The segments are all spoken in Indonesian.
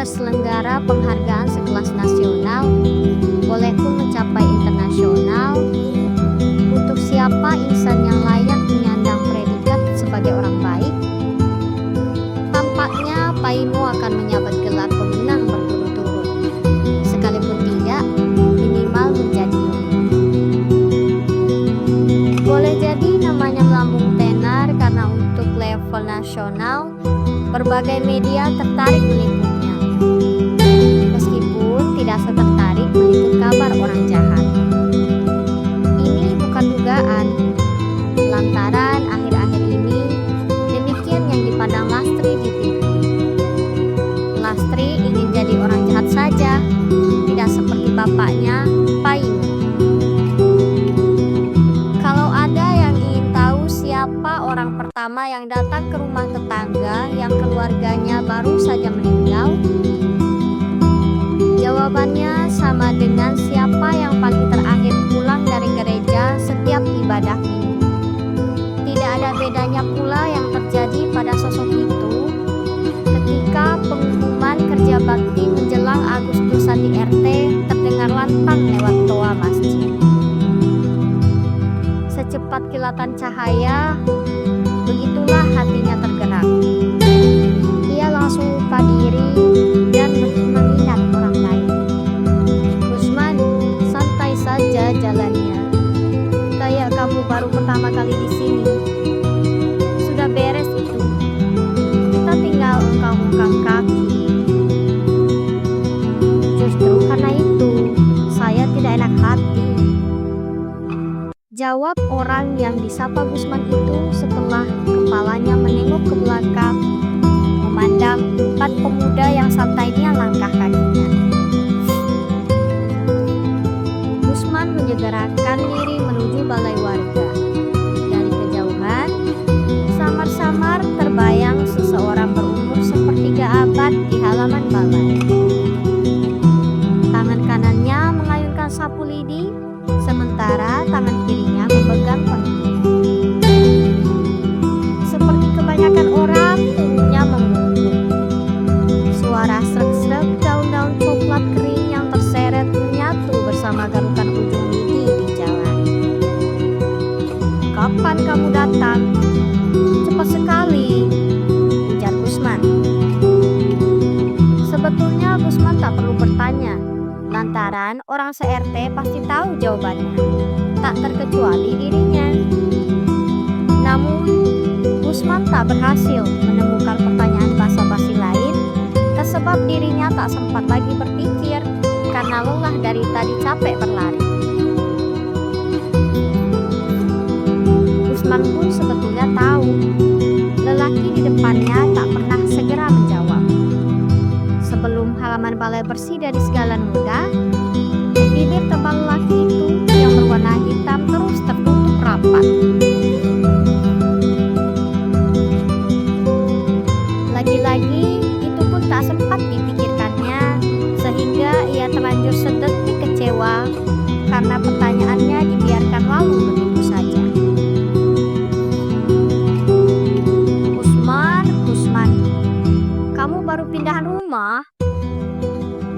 terselenggara penghargaan sekelas nasional, boleh pun mencapai internasional. Untuk siapa insan yang layak menyandang predikat sebagai orang baik? Tampaknya Paimu akan menyabet gelar pemenang berturut-turut, sekalipun tidak, minimal menjadi nomor. Boleh jadi namanya melambung tenar karena untuk level nasional, berbagai media tertarik meliputnya, meskipun tidak setertarik meliput kabar orang jahat. Ini bukan dugaan, lantaran akhir-akhir ini demikian yang dipandang Lastri di TV. Lastri ingin jadi orang jahat saja, tidak seperti bapaknya, Paimu. Kalau ada yang ingin tahu siapa orang pertama yang datang ke rumah tetangga yang keluarganya baru saja meninggal, jawabannya sama dengan siapa yang paling terakhir pulang dari gereja setiap ibadah minggu. Tidak ada bedanya pula yang terjadi pada sosok itu ketika pengumuman kerja bakti menjelang Agustusan di RT terdengar lantang lewat toa masjid. Secepat kilatan cahaya, begitulah hatinya tergerak. Ia langsung lupa diri dan mengingat orang lain. Usman, santai saja jalannya. Kayak kamu baru pertama kali di sini. Sudah beres itu. Kita tinggal ungkang-ungkang kaki. Justru karena itu, saya tidak enak hati, jawab orang yang disapa Gusman itu setelah kepalanya menengok ke belakang, memandang 4 pemuda yang santainya langkah kakinya. Gusman menyegerakan diri menuju balai warga. Dari kejauhan, samar-samar terbayang seseorang berumur sepertiga abad di halaman balai. Tangan kanannya mengayunkan sapu lidi, sementara tangan kirinya memegang pengki. Seperti kebanyakan orang, tubuhnya mengungut. Suara srek-srek daun-daun coklat kering yang terseret menyatu bersama garukan ujung lidi di jalan. Kapan kamu datang? Cepat sekali, ujar Gusman. Sebetulnya Gusman tak perlu bertanya, lantaran orang se-RT pasti tahu jawabannya, tak terkecuali dirinya. Namun, Gusman tak berhasil menemukan pertanyaan basa-basi lain, tersebab dirinya tak sempat lagi berpikir karena lelah dari tadi capek berlari. Gusman pun sebetulnya tahu, lelaki di depannya tak pernah segera menjawab. Sebelum halaman balai bersih dari segala noda, bibir tebal lelaki itu yang berwarna hitam terus tertutup rapat. Lagi-lagi itu pun tak sempat dipikirkannya, sehingga ia terlanjur sedetik kecewa karena pertanyaannya dibiarkan lalu begitu saja. Usman, kamu baru pindahan rumah?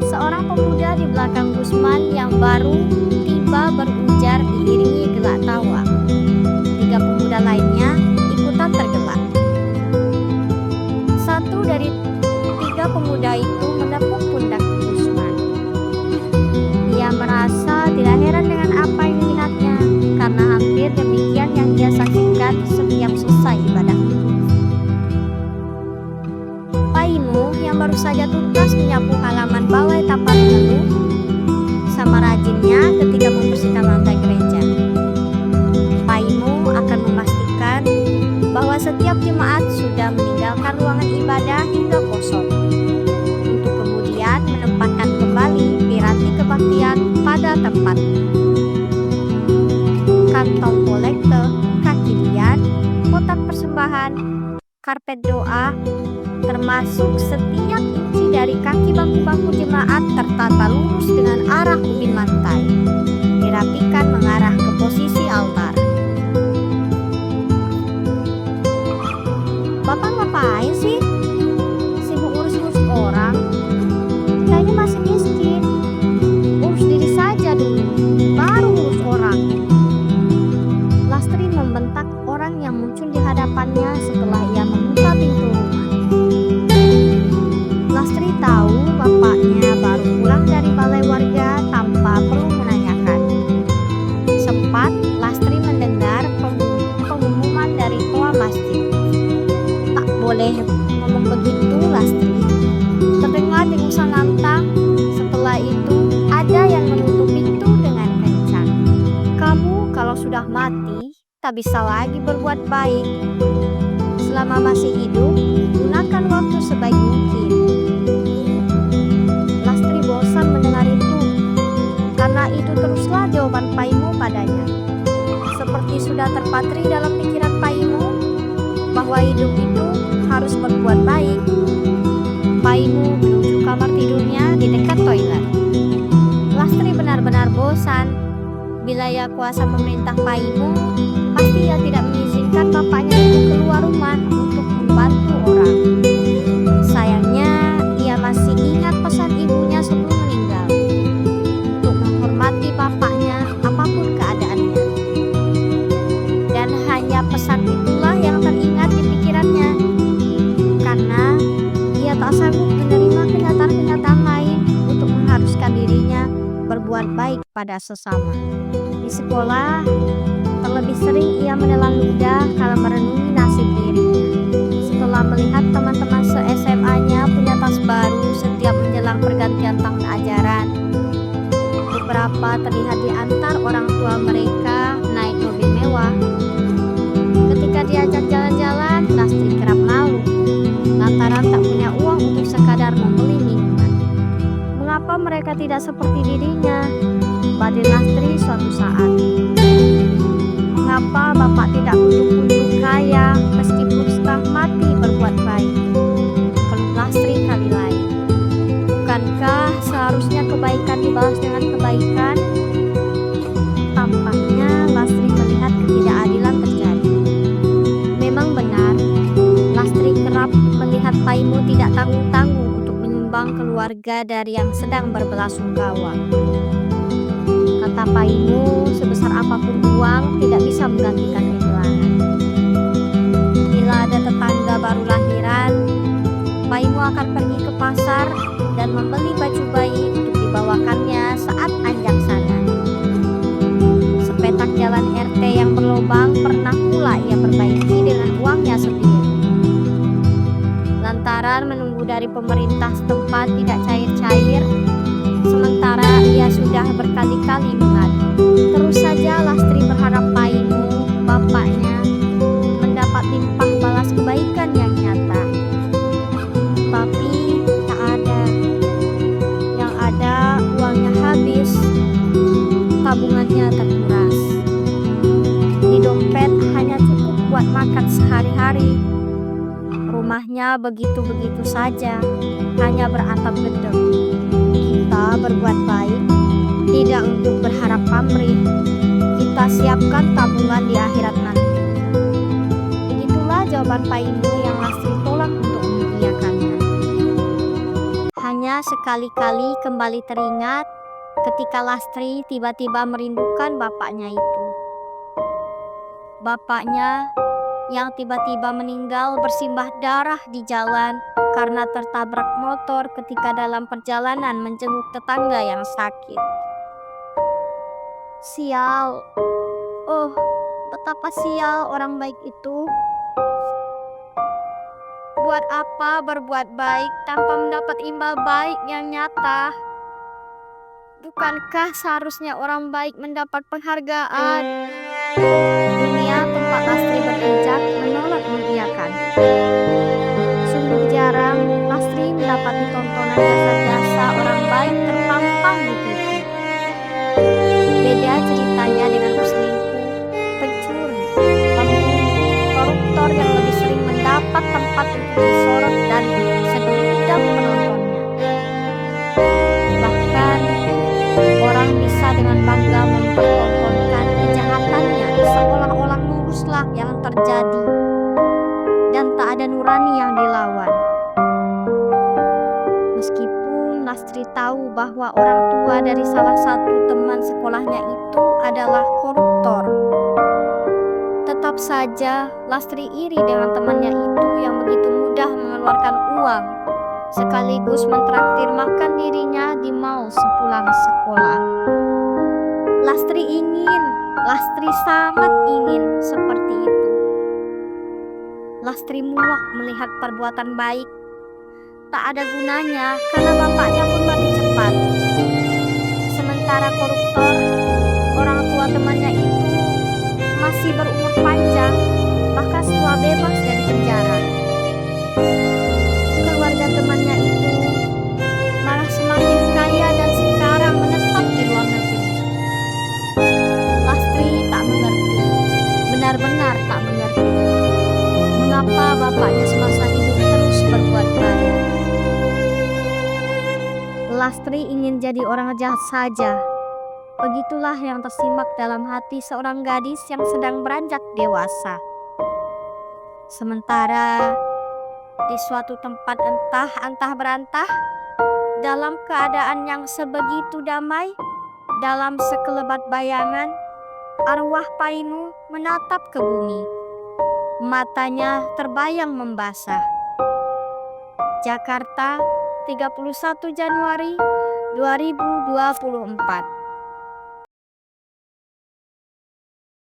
Seorang pemuda di belakang Gusman yang baru tiba berujar diiringi gelak tawa. 3 pemuda lainnya ikutan tergelak. Satu dari 3 pemuda itu menepuk pundak Gusman. Ia merasa tidak heran dengan apa yang dilihatnya, karena hampir demikian yang ia saksikan setiap selesai ibadah minggu. Paimu yang baru saja tuntas menyapu halaman balai tanpa mengeluh, sama rajinnya ketika membersihkan lantai gereja. Paimu akan memastikan bahwa setiap jemaat sudah meninggalkan ruangan ibadah hingga kosong, untuk kemudian menempatkan kembali piranti kebaktian pada tempatnya. Kantong kolekte, kaki lian, kotak persembahan, karpet doa, termasuk setiap inci dari kaki bangku-bangku jemaat tertata lurus dengan arah ubin lantai, dirapikan mengarah ke posisi altar. Bapak ngapain sih? Sibuk urus-urus orang? harapannya setelah ia membuka pintu rumah. Lastri tahu bapaknya baru pulang dari balai warga tanpa perlu menanyakan. Sempat Lastri mendengar pengumuman dari toa masjid. Tak boleh ngomong begitu, Lastri. Terdengar dengusan lantang. Setelah itu ada yang menutup pintu dengan kencang. Kamu kalau sudah mati tak bisa lagi berbuat baik. Selama masih hidup, gunakan waktu sebaik mungkin. Lastri bosan mendengar itu. Karena itu teruslah jawaban Paimu padanya. Seperti sudah terpatri dalam pikiran Paimu bahwa hidup itu harus berbuat baik. Paimu menuju kamar tidurnya di dekat toilet. Lastri benar-benar bosan. Bila ia kuasa memerintah Paimu, pasti ia tidak mengizinkan bapaknya itu keluar rumah untuk membantu orang. Sayangnya, ia masih ingat pesan ibunya sebelum meninggal, untuk menghormati bapaknya apapun keadaannya. Dan hanya pesan itulah yang teringat di pikirannya, karena ia tak sanggup menerima kenyataan-kenyataan lain untuk mengharuskan dirinya berbuat baik pada sesama. Di sekolah, terlebih sering ia menelan ludah kalau merenungi nasib dirinya. Setelah melihat teman-teman se-SMA-nya punya tas baru setiap menjelang pergantian tahun ajaran, beberapa terlihat diantar orang tua mereka naik mobil mewah. Ketika diajak jalan-jalan, Lastri kerap malu lantaran tak punya uang untuk sekadar membeli minuman. Mengapa mereka tidak seperti dirinya? Batin Lastri suatu saat. Mengapa bapak tidak kunjung-kunjung kaya meskipun setengah mati berbuat baik? Keluh Lastri kali lain. Bukankah seharusnya kebaikan dibalas dengan kebaikan? Tampaknya Lastri melihat ketidakadilan terjadi. Memang benar, Lastri kerap melihat Paimu tidak tanggung-tanggung untuk menyumbang keluarga dari yang sedang berbelasungkawa. Kata Paimu, sebesar apapun uang tidak bisa menggantikan kehilangan. Bila ada tetangga baru lahiran, Paimu akan pergi ke pasar dan membeli baju bayi untuk dibawakannya saat anjak sana. Sepetak jalan RT yang berlubang pernah pula ia perbaiki dengan uangnya sendiri. Lantaran menunggu dari pemerintah setempat tidak cair-cair, sementara ia sudah berkali-kali mengadu. Terus saja Lastri berharap Paimu, bapaknya, mendapat limpah balas kebaikan yang nyata. Tapi tak ada. Yang ada uangnya habis, tabungannya terkuras. Di dompet hanya cukup buat makan sehari-hari. Rumahnya begitu-begitu saja, hanya beratap gedung. Kita berbuat baik, tidak untuk berharap pamrih. Kita siapkan tabungan di akhirat nanti. Begitulah jawaban Paimu yang Lastri tolak untuk mengiyakannya. Hanya sekali-kali kembali teringat ketika Lastri tiba-tiba merindukan bapaknya itu. Bapaknya yang tiba-tiba meninggal bersimbah darah di jalan karena tertabrak motor ketika dalam perjalanan menjenguk tetangga yang sakit. Sial. Oh, betapa sial orang baik itu. Buat apa berbuat baik tanpa mendapat imbal baik yang nyata? Bukankah seharusnya orang baik mendapat penghargaan? Dunia tempat Lastri berijak menolak mengiyakan. Sungguh jarang Lastri mendapati tontonan jasa-jasa orang baik terpampang di TV. Beda ceritanya dengan peselingkuh, pencuri, pembunuh, koruptor yang lebih sering mendapat tempat untuk disorot dan sedang penontonnya. Bahkan orang bisa dengan bangga mempertontonkan kejahatannya seolah-olah luruslah yang terjadi dan tak ada nurani yang dilawan. Meskipun Lastri tahu bahwa orang tua dari salah satu teman sekolahnya itu adalah koruptor, Tetap saja Lastri iri dengan temannya itu yang begitu mudah mengeluarkan uang, sekaligus mentraktir makan dirinya di mall sepulang sekolah. Lastri sangat ingin seperti itu. Lastri muak melihat perbuatan baik tak ada gunanya karena bapaknya pun mati cepat. Sementara koruptor, orang tua temannya itu masih berumur panjang, bahkan setelah bebas dari penjara. Keluarga temannya itu malah semakin kaya dan sekarang menetap di luar negeri. Lastri tak mengerti, benar-benar tak mengerti, mengapa bapaknya semasa hidup terus berbuat baik. Lastri ingin jadi orang jahat saja. Begitulah yang tersimak dalam hati seorang gadis yang sedang beranjak dewasa. Sementara di suatu tempat entah berantah, dalam keadaan yang sebegitu damai, dalam sekelebat bayangan, arwah Painu menatap ke bumi. Matanya terbayang membasah. Jakarta, 31 Januari 2024.